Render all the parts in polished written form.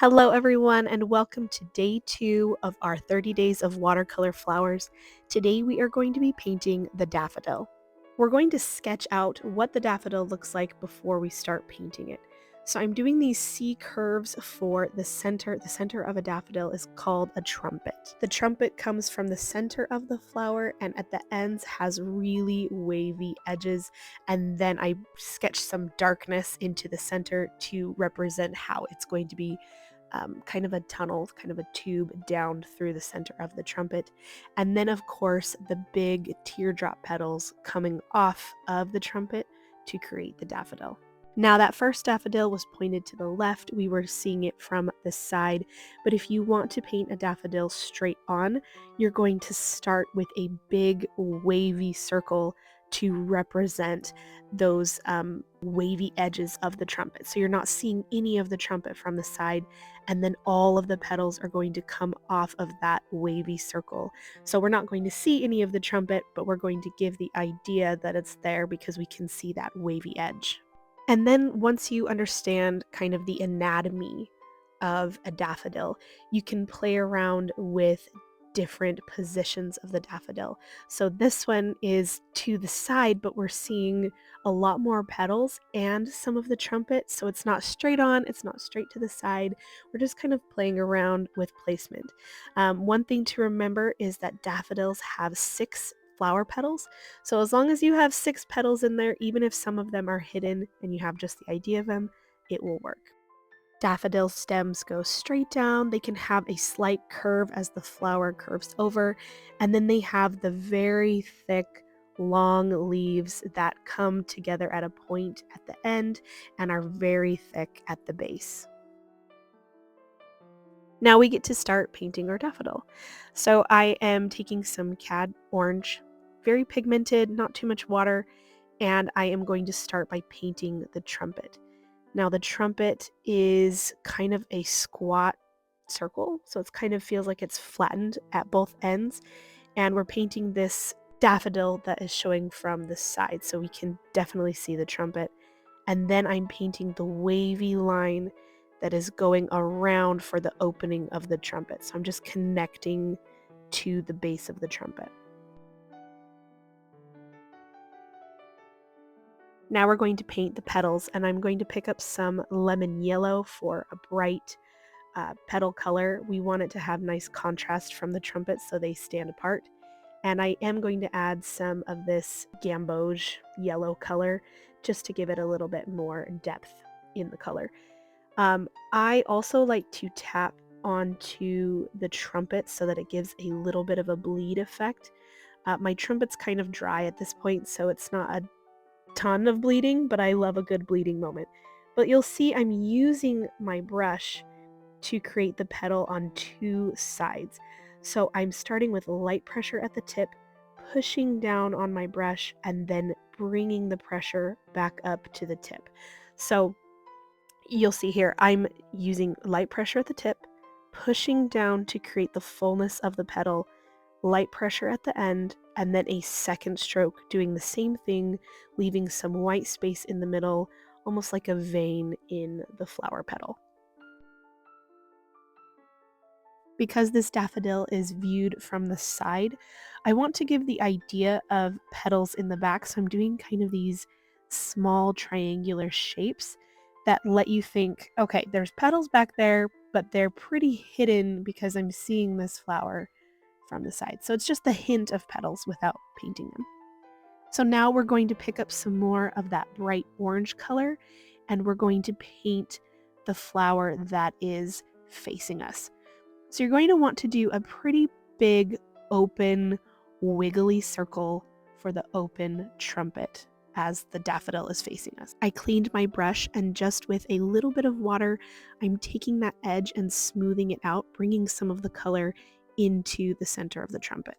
Hello everyone and welcome to day 2 of our 30 days of watercolor flowers. Today we are going to be painting the daffodil. We're going to sketch out what the daffodil looks like before we start painting it. So I'm doing these C curves for the center. The center of a daffodil is called a trumpet. The trumpet comes from the center of the flower and at the ends has really wavy edges, and then I sketch some darkness into the center to represent how it's going to be kind of a tunnel, kind of a tube down through the center of the trumpet. And then, of course, the big teardrop petals coming off of the trumpet to create the daffodil. Now, that first daffodil was pointed to the left. We were seeing it from the side. But if you want to paint a daffodil straight on, you're going to start with a big wavy circle to represent those wavy edges of the trumpet. So you're not seeing any of the trumpet from the side, and then all of the petals are going to come off of that wavy circle. So we're not going to see any of the trumpet, but we're going to give the idea that it's there because we can see that wavy edge. And then once you understand kind of the anatomy of a daffodil, you can play around with different positions of the daffodil. So this one is to the side, but we're seeing a lot more petals and some of the trumpet. So it's not straight on, it's not straight to the side. We're just kind of playing around with placement. One thing to remember is that daffodils have 6 flower petals. So as long as you have 6 petals in there, even if some of them are hidden and you have just the idea of them, it will work. Daffodil stems go straight down. They can have a slight curve as the flower curves over, and then they have the very thick, long leaves that come together at a point at the end and are very thick at the base. Now we get to start painting our daffodil. So I am taking some cad orange, very pigmented, not too much water, and I am going to start by painting the trumpet. Now the trumpet is kind of a squat circle, so it kind of feels like it's flattened at both ends, and we're painting this daffodil that is showing from the side, so we can definitely see the trumpet. And then I'm painting the wavy line that is going around for the opening of the trumpet. So I'm just connecting to the base of the trumpet. Now we're going to paint the petals, and I'm going to pick up some lemon yellow for a bright petal color. We want it to have nice contrast from the trumpet so they stand apart. And I am going to add some of this gamboge yellow color just to give it a little bit more depth in the color. I also like to tap onto the trumpet so that it gives a little bit of a bleed effect. My trumpet's kind of dry at this point, so it's not a ton of bleeding, but I love a good bleeding moment. But you'll see I'm using my brush to create the petal on 2 sides. So I'm starting with light pressure at the tip, pushing down on my brush, and then bringing the pressure back up to the tip. So you'll see here, I'm using light pressure at the tip, pushing down to create the fullness of the petal, light pressure at the end, and then a second stroke doing the same thing, leaving some white space in the middle, almost like a vein in the flower petal. Because this daffodil is viewed from the side, I want to give the idea of petals in the back, so I'm doing kind of these small triangular shapes that let you think, okay, there's petals back there, but they're pretty hidden because I'm seeing this flower from the side. So it's just the hint of petals without painting them. So now we're going to pick up some more of that bright orange color, and we're going to paint the flower that is facing us. So you're going to want to do a pretty big, open, wiggly circle for the open trumpet as the daffodil is facing us. I cleaned my brush, and just with a little bit of water, I'm taking that edge and smoothing it out, bringing some of the color into the center of the trumpet.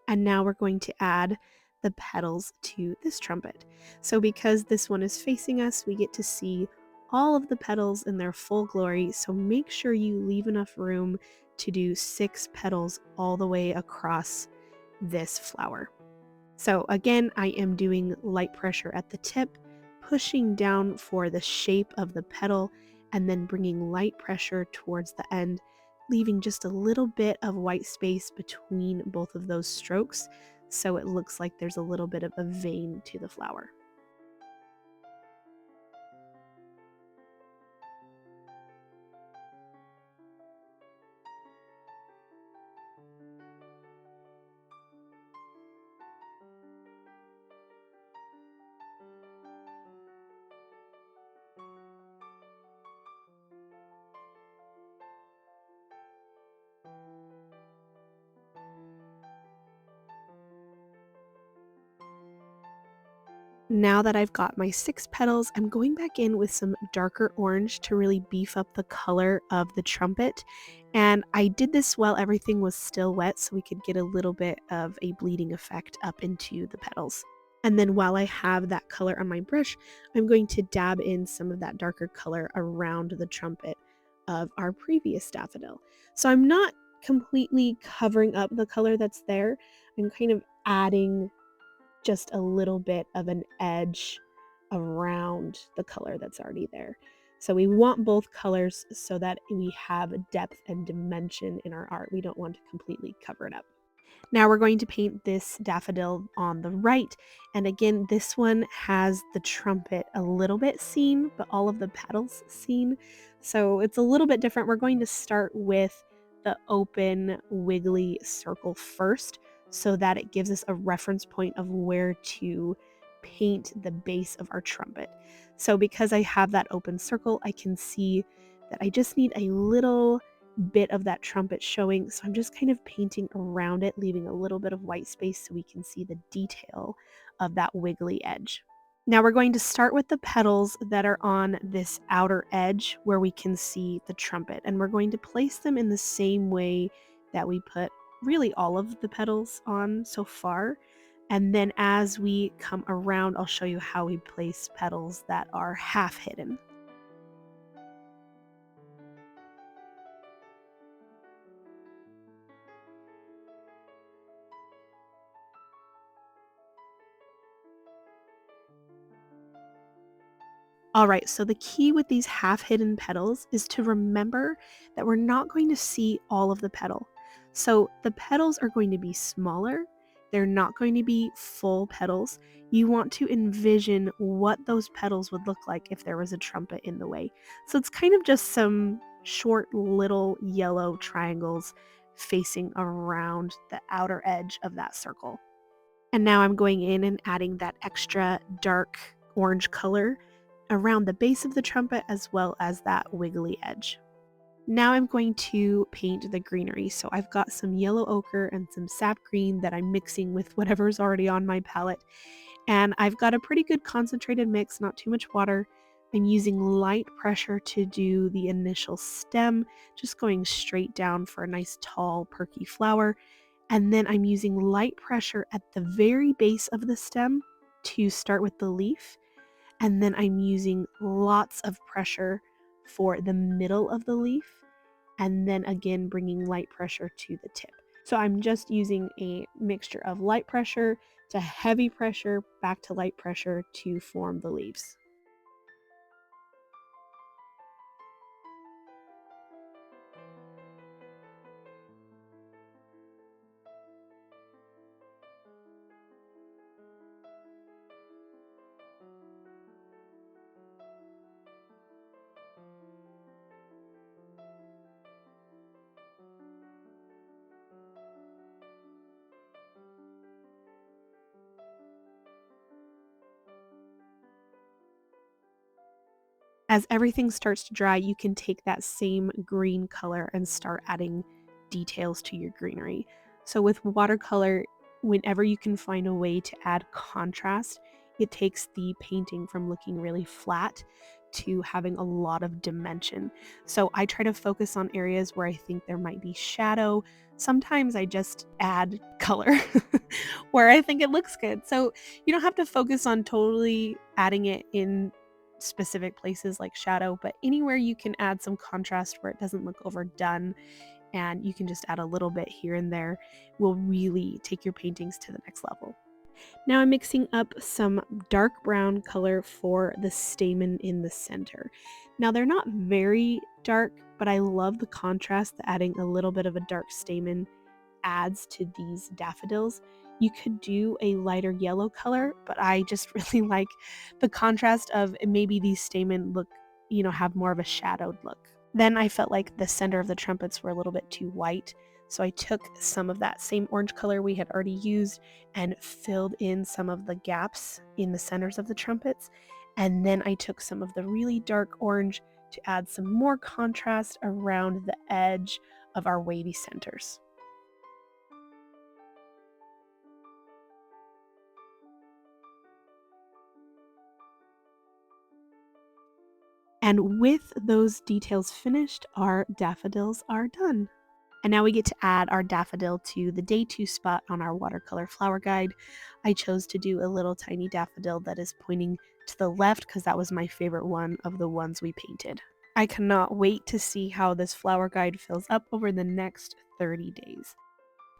And now we're going to add the petals to this trumpet. So because this one is facing us, we get to see all of the petals in their full glory, so make sure you leave enough room to do 6 petals all the way across this flower. So again, I am doing light pressure at the tip, pushing down for the shape of the petal, and then bringing light pressure towards the end, leaving just a little bit of white space between both of those strokes so it looks like there's a little bit of a vein to the flower. Now that I've got my 6 petals, I'm going back in with some darker orange to really beef up the color of the trumpet. And I did this while everything was still wet so we could get a little bit of a bleeding effect up into the petals. And then while I have that color on my brush, I'm going to dab in some of that darker color around the trumpet of our previous daffodil. So I'm not completely covering up the color that's there. I'm kind of adding just a little bit of an edge around the color that's already there. So we want both colors so that we have depth and dimension in our art. We don't want to completely cover it up. Now we're going to paint this daffodil on the right. And again, this one has the trumpet a little bit seen, but all of the petals seen. So it's a little bit different. We're going to start with the open wiggly circle first so that it gives us a reference point of where to paint the base of our trumpet. So because I have that open circle, I can see that I just need a little bit of that trumpet showing. So I'm just kind of painting around it, leaving a little bit of white space so we can see the detail of that wiggly edge. Now we're going to start with the petals that are on this outer edge where we can see the trumpet, and we're going to place them in the same way that we put really all of the petals on so far. And then as we come around, I'll show you how we place petals that are half hidden. All right, so the key with these half hidden petals is to remember that we're not going to see all of the petal. So the petals are going to be smaller. They're not going to be full petals. You want to envision what those petals would look like if there was a trumpet in the way. So it's kind of just some short little yellow triangles facing around the outer edge of that circle. And now I'm going in and adding that extra dark orange color around the base of the trumpet as well as that wiggly edge. Now I'm going to paint the greenery. So I've got some yellow ochre and some sap green that I'm mixing with whatever's already on my palette. And I've got a pretty good concentrated mix, not too much water. I'm using light pressure to do the initial stem, just going straight down for a nice tall perky flower. And then I'm using light pressure at the very base of the stem to start with the leaf. And then I'm using lots of pressure for the middle of the leaf. And then again, bringing light pressure to the tip. So I'm just using a mixture of light pressure to heavy pressure back to light pressure to form the leaves. As everything starts to dry, you can take that same green color and start adding details to your greenery. So with watercolor, whenever you can find a way to add contrast, it takes the painting from looking really flat to having a lot of dimension. So I try to focus on areas where I think there might be shadow. Sometimes I just add color where I think it looks good. So you don't have to focus on totally adding it in specific places like shadow, but anywhere you can add some contrast where it doesn't look overdone and you can just add a little bit here and there will really take your paintings to the next level. Now I'm mixing up some dark brown color for the stamen in the center. Now they're not very dark, but I love the contrast that adding a little bit of a dark stamen adds to these daffodils. You could do a lighter yellow color, but I just really like the contrast of maybe these stamen look, have more of a shadowed look. Then I felt like the center of the trumpets were a little bit too white, so I took some of that same orange color we had already used and filled in some of the gaps in the centers of the trumpets. And then I took some of the really dark orange to add some more contrast around the edge of our wavy centers. And with those details finished, our daffodils are done. And now we get to add our daffodil to the day 2 spot on our watercolor flower guide. I chose to do a little tiny daffodil that is pointing to the left because that was my favorite one of the ones we painted. I cannot wait to see how this flower guide fills up over the next 30 days.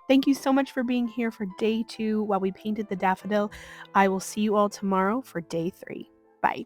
Thank you so much for being here for day 2 while we painted the daffodil. I will see you all tomorrow for day 3. Bye.